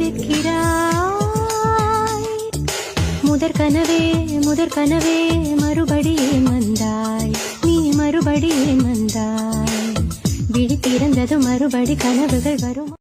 எடுக்கிறாய். முதற் கனவே மறுபடியே வந்தாய். நீ மறுபடியே வந்தாய். விழி திறந்தது மறுபடி கனவுகள் வரும்.